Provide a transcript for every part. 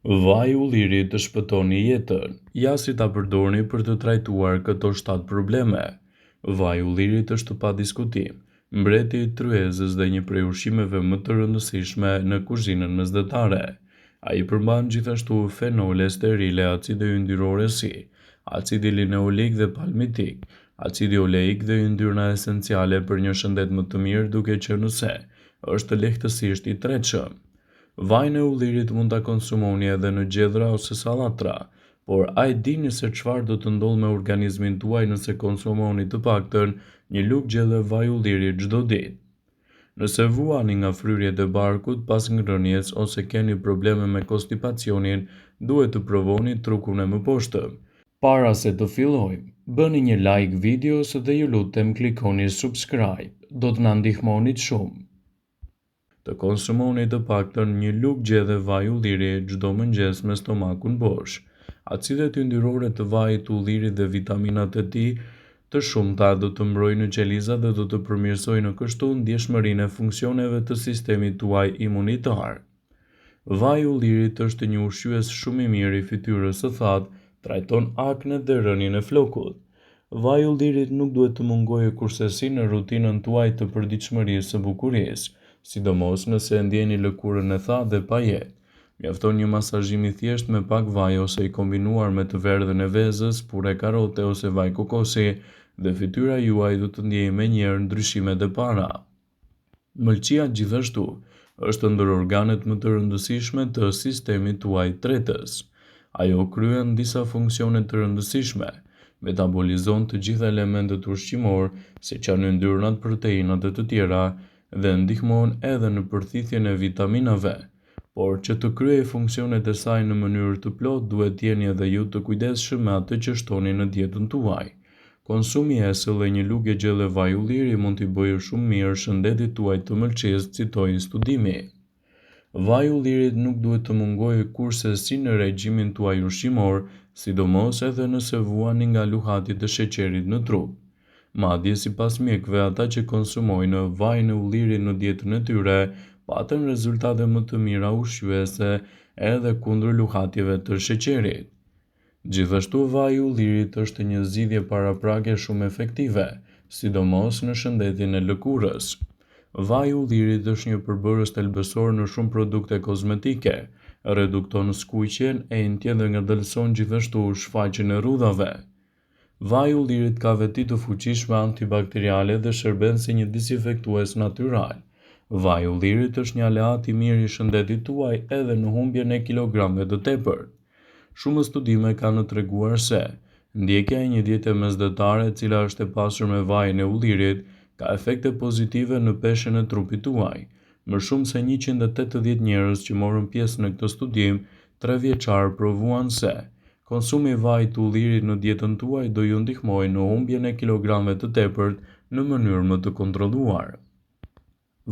Vaji i ullirit të shpëtoni jetën. Ja si ta përdorni për të trajtuar këto 7 probleme. Vaji i ullirit është pa diskutim mbreti i tryezës dhe një prej ushqimeve më të rëndësishme në kuzhinën mesdhetare. Ai përmban gjithashtu fenole sterile, acide yndyrore si acidi lineolik dhe palmitik, acidi oleik dhe yndyrna esenciale për një shëndet më të mirë, duke qenë se është lehtësisht i tretshëm. Vajin e ullirit mund ta konsumoni edhe në gjedhra ose sallatra, por a e dini se çfarë do të ndodhë me organizmin tuaj nëse konsumoni të paktën një lugë gjedhë vaj ulliri çdo ditë? Nëse vuani nga fryrjet e barkut pas ngrënies ose keni probleme me konstipacionin, duhet të provoni trukun e mëposhtëm. Para se të fillojmë, bëni një like videos dhe ju lutem klikoni subscribe, do të na ndihmoni shumë. Të konsumoni të paktën një lugë gjedhë vaj ulliri çdo mëngjes me stomakun bosh. Acidet yndyrore të vajit të ullirit dhe vitaminat e tij të shumta do të mbrojnë qelizat dhe do të përmirësojnë kështu ndjeshmërinë e funksioneve të sistemit tuaj imunitar. Vaji i ullirit është një ushqyes shumë i mirë i fytyrës së thatë, trajton aknet dhe rënien e flokut. Vaji i ullirit nuk duhet të mungojë kurrësi në rutinën tuaj të përditshmërisë së bukurisë, sidomos nëse ndjeni lëkurën e thatë dhe pa jetë. Mjafton një masazhim i thjeshtë me pak vaj ose i kombinuar me të verdhën e vezës, pure karote ose vaj kokosi, dhe fytyra juaj do të ndjejë menjëherë ndryshimet e para. Mëlçia gjithashtu është ndër organet më të rëndësishme të sistemit tuaj tretës. Ajo kryen disa funksione të rëndësishme, metabolizon të gjitha elementet ushqimor, siç janë yndyrnat, proteinat e të tjera, dhe ndihmon edhe në përthithjen e vitaminave. Por që të kryej funksionet e saj në mënyrë të plotë, duhet jeni edhe ju të kujdesshëm me atë që shtoni në dietën tuaj. Konsumi i eshëll e një lugë gjelle vaj ulliri mund t'i bëjë shumë mirë shëndetit tuaj të mëlçisë, citojnë studimi. Vaji i ullirit nuk duhet të mungojë kurrësi në regjimin tuaj ushqimor, sidomos edhe nëse vuani nga luhati të sheqerit në trup. Madje sipas mjekëve, ata që konsumojnë vajin e ullirit në dietën e tyre patën rezultate më të mira ushqyese edhe kundër luhatjeve të sheqerit. Gjithashtu vaji i ullirit është një zgjidhje paraprake shumë efektive, sidomos në shëndetin e lëkurës. Vaji i ullirit është një përbërës thelbësor në shumë produkte kozmetike, redukton skuqjen e intje dhe ngadalëson gjithashtu shfaqjen e rrudhave. Vaji i ullirit ka veti të fuqishme antibakteriale dhe shërben si një disinfektues natyral. Vaji i ullirit është një aleat i mirë i shëndetit tuaj edhe në humbjen e kilogramëve të tepërt. Shumë studime kanë treguar se ndjekja e një diete mesdhetare e cila është e pasur me vajin e ullirit ka efekte pozitive në peshën e trupit tuaj. Më shumë se 180 njerëz që morën pjesë në këtë studim 3 vjeçar provuan se konsumi i vajit të ullirit në dietën tuaj do ju ndihmojë në humbjen e kilogramëve të tepërt në mënyrë më të kontrolluar.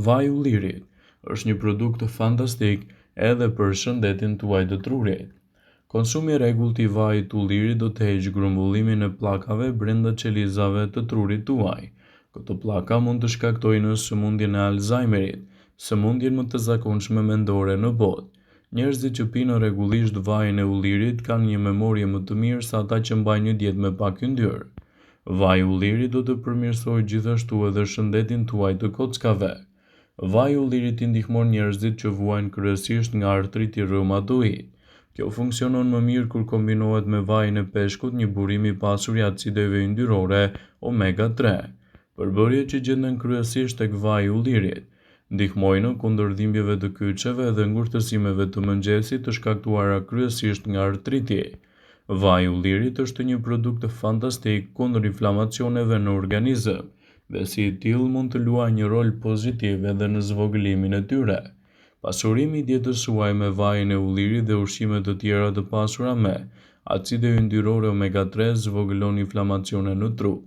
Vaji i ullirit është një produkt fantastik edhe për shëndetin tuaj të trurit. Konsumi i rregullt i vajit të ullirit do të heqë grumbullimin e pllakave brenda qelizave të trurit tuaj. Këto pllaka mund të shkaktojnë sëmundjen e Alzheimerit, sëmundjen më të zakonshme mendore në botë. Njerëzit që pinë rregullisht vajin e ullirit kanë një memorie më të mirë se ata që mbajnë një dietë me pak yndyrë. Vaji i ullirit do të përmirësojë gjithashtu edhe shëndetin tuaj të kockave. Vaji i ullirit i ndihmon njerëzit që vuajnë kryesisht nga artriti reumatoid. Kjo funksionon më mirë kur kombinohet me vajin e peshkut, një burim i pasur i acideve yndyrore omega 3. Përbërjet që gjenden kryesisht tek vaji i ullirit ndihmojnë kundër dhimbjeve të kyçeve dhe ngurtësimeve të mëngjesit të shkaktuara kryesisht nga artriti. Vaji i ullirit është një produkt fantastik kundër inflamacioneve në organizëm dhe si i tillë mund të luajë një rol pozitiv edhe në zvogëlimin e tyre. Pasurimi i dietës suaj me vajin e ullirit dhe ushqime të tjera të pasura me acide yndyrore omega 3 zvogëlon inflamacione në trup.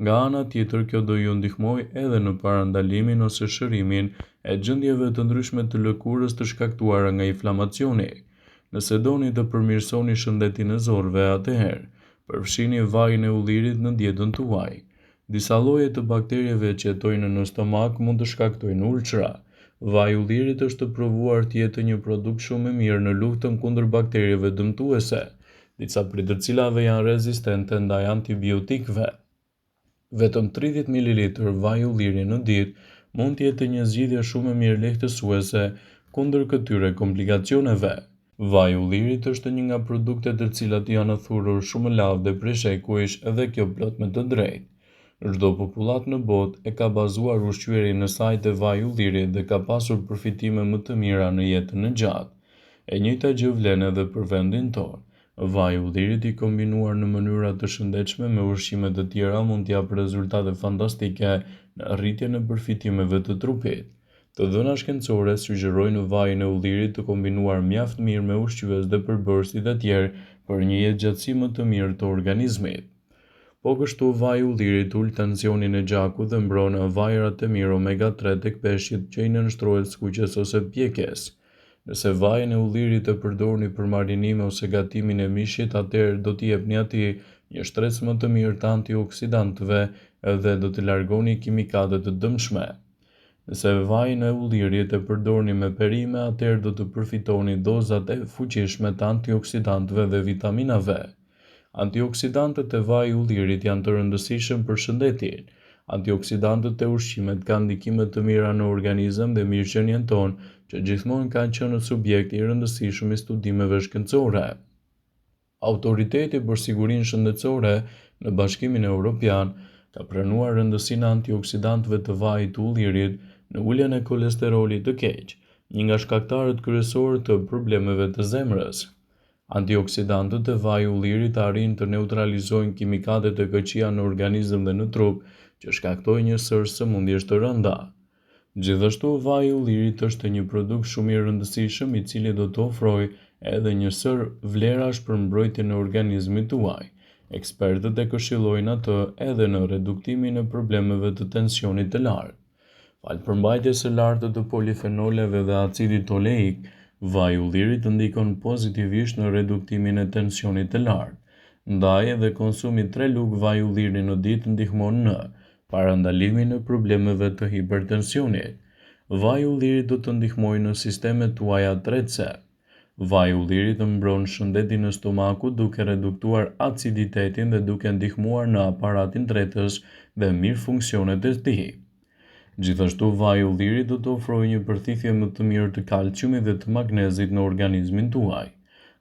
Nga ana tjetër, kjo do ju ndihmojë edhe në parandalimin ose shërimin e gjendjeve të ndryshme të lëkurës të shkaktuara nga inflamacioni. Nëse doni të përmirësoni shëndetin e zorëve, atëherë përfshini vajin e ullirit në dietën tuaj. Disa lloje të bakterieve që jetojnë në stomak mund të shkaktojnë ulçra. Vaji i ullirit është provuar të jetë një produkt shumë i mirë në luftën kundër bakterieve dëmtuese, disa prej të cilave janë rezistente ndaj antibiotikëve. Vetëm 30 ml vaj ulliri në ditë mund të jetë një zgjidhje shumë e mirë lehtësuese kundër këtyre komplikacioneve. Vaji i ullirit është një nga produktet të cilat janë thurur shumë lavde prej shekujsh dhe kjo plot me të drejtë. Çdo popullat në botë e ka bazuar ushqyerin në saj të vaj ullirit dhe ka pasur përfitime më të mira në jetën e gjatë. E njëjta gjë vlen edhe për vendin tonë. Vaji i ullirit i kombinuar në mënyra të shëndetshme me ushqime të tjera mund të japë rezultate fantastike në rritjen e përfitimeve të trupit. Të dhëna shkencore sugjerojnë vajin e ullirit të kombinuar mjaft mirë me ushqyes dhe përbërësit e tjerë për një jetëgjatësi më të mirë të organizmit. Po kështu vaji i ullirit ul tensionin e gjakut dhe mbron vajrat e mirë omega-3 tek peshqit që i nënshtrohet skuqjes ose pjekjes. Nëse vajin e ullirit e përdorni për marinime ose gatimin e mishit, atëherë do t'i jepni atij një shtresë më të mirë të antioksidantëve dhe do të largoni kimikatet të dëmshme. Nëse vajin e ullirit e përdorni me perime, atëherë do të përfitoni dozat e fuqishme të antioksidantëve dhe vitaminave. Antioksidantët e vajit të ullirit janë të rëndësishëm për shëndetin. Antioksidantët e ushqimet kanë ndikime të mira në organizëm dhe mirëqenien tonë, që gjithmonë kanë qenë subjekt i rëndësishëm i studimeve shkencore. Autoriteti për sigurinë shëndetësore në Bashkimin Evropian ka pranuar rëndësinë e antioksidantëve të vajit të ullirit në uljen e kolesterolit të keq, një nga shkaktarët kryesorë të problemeve të zemrës. Antioksidantët e vajit të ullirit arrin të neutralizojnë kimikatet e këqija në organizëm dhe në trup, që shkaktojnë një sër sëmundjesh të rënda. Gjithashtu, vaji i ullirit është një produkt shumë i rëndësishëm i cili do të ofrojë edhe një sër vlerash për mbrojtjen e organizmit tuaj. Ekspertët e këshillojnë atë edhe në reduktimin e problemeve të tensionit të lartë. Falë përmbajtjes së lartë të polifenoleve dhe acidit oleik, vaji i ullirit ndikon pozitivisht në reduktimin e tensionit të lartë. Ndaj edhe konsumi 3 lugë vaj ulliri në ditë ndihmon në parandalimin e problemeve të hipertensionit. Vaji i ullirit do të ndihmojë në sistemet tuaja tretëse. Vaji i ullirit mbron shëndetin e stomakut duke reduktuar aciditetin dhe duke ndihmuar në aparatin tretës dhe mirë funksionet e tij. Gjithashtu, vaji i ullirit do të ofrojë një përthithje më të mirë të kalciumit dhe të magnezit në organizmin tuaj.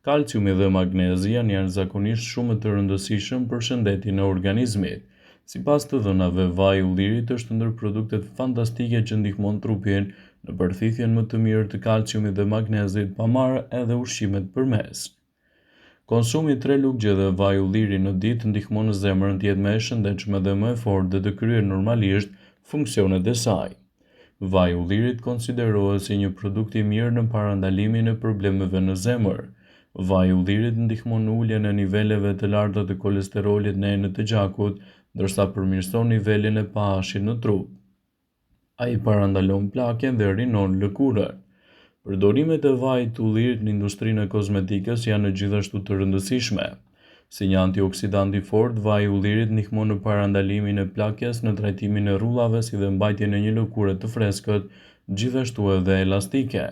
Kalciumi dhe magnezi janë jashtëzakonisht shumë të rëndësishëm për shëndetin e organizmit. Sipas të dhënave, vaji i ullirit është ndër produktet fantastike që ndihmon trupin në përthithjen më të mirë të kalciumit dhe magnezit, pa marrë edhe ushqimet përmes. Konsumi 3 lugë gjë dhe vaj ulliri në ditë ndihmon zemrën të jetë më e shëndetshme dhe më e fortë dhe të kryejë normalisht funksionet e saj. Vaji i ullirit konsiderohet si një produkt i mirë në parandalimin e problemeve në zemër. Vaji i ullirit ndihmon në uljen e niveleve të larta të kolesterolit në enët e gjakut, ndërsa përmirëson nivelin e pH-it në trup. Ai parandalon plakjen dhe rinon lëkurën. Përdorimet e vajit të ullirit në industrinë e kozmetikës janë gjithashtu të rëndësishme. Si një antioksidant i fortë, vaji i ullirit ndihmon në parandalimin e plakjes, në trajtimin e rrullave si dhe mbajtjen e një lëkure të freskët, gjithashtu edhe elastike.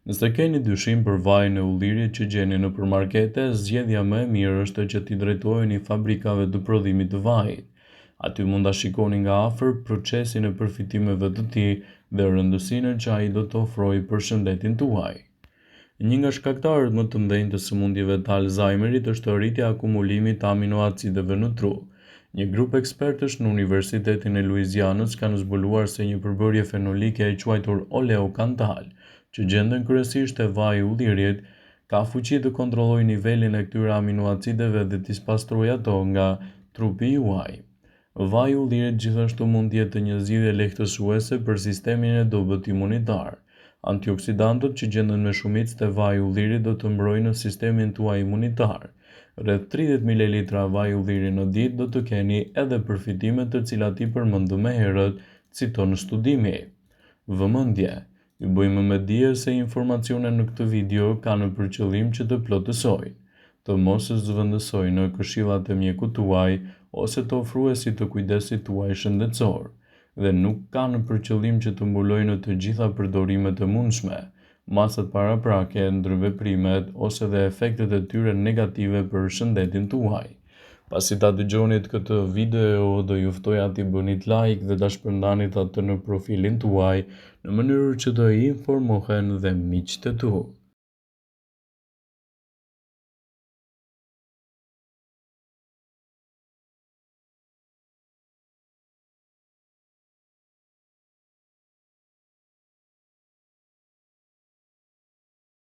Nëse keni dyshim për vajin e ullirit që gjeni nëpër markete, zgjedhja më e mirë është që t'i drejtoheni fabrikave të prodhimit të vajit. Aty mund ta shikoni nga afër procesin e përfitimeve të tij dhe rëndësinë që ai do të ofrojë për shëndetin tuaj. Një nga shkaktarët më të mëdhenj të sëmundjeve të Alzheimerit është rritja e akumulimit të aminoacideve në tru. Një grup ekspertësh në Universitetin e Luizianës kanë zbuluar se një përbërje fenolike e quajtur oleokantal, që gjenden kryesisht te vaji i ullirit, ka fuqi të kontrollojë nivelin e këtyre aminoacideve dhe t'i pastrojë ato nga trupi juaj. Vaji i ullirit gjithashtu mund të jetë një zgjidhje lehtësuese për sistemin e dobët imunitar. Antioksidantët që gjenden me shumicë te vaji i ullirit do të mbrojnë sistemin tuaj imunitar. Rreth 30 ml vaj ulliri në ditë do të keni edhe përfitimet të cilat i përmendëm më herët, citon studimi. Vëmendje, ju bëjmë me dije se informacionet në këtë video kanë për qëllim që të plotësojnë, të mos zëvendësojnë në këshillat e mjekut tuaj ose të ofruesit të kujdesit tuaj shëndetësor. dhe nuk kanë për qëllim që të mbulojnë të gjitha përdorimet e mundshme, masat paraprake, ndërveprimet ose dhe efektet e tyre negative për shëndetin tuaj. Pasi ta dëgjonit këtë video, do ju ftoja t'i bënit like dhe ta shpërndanit atë në profilin tuaj në mënyrë që të informohen dhe miqtë e tu.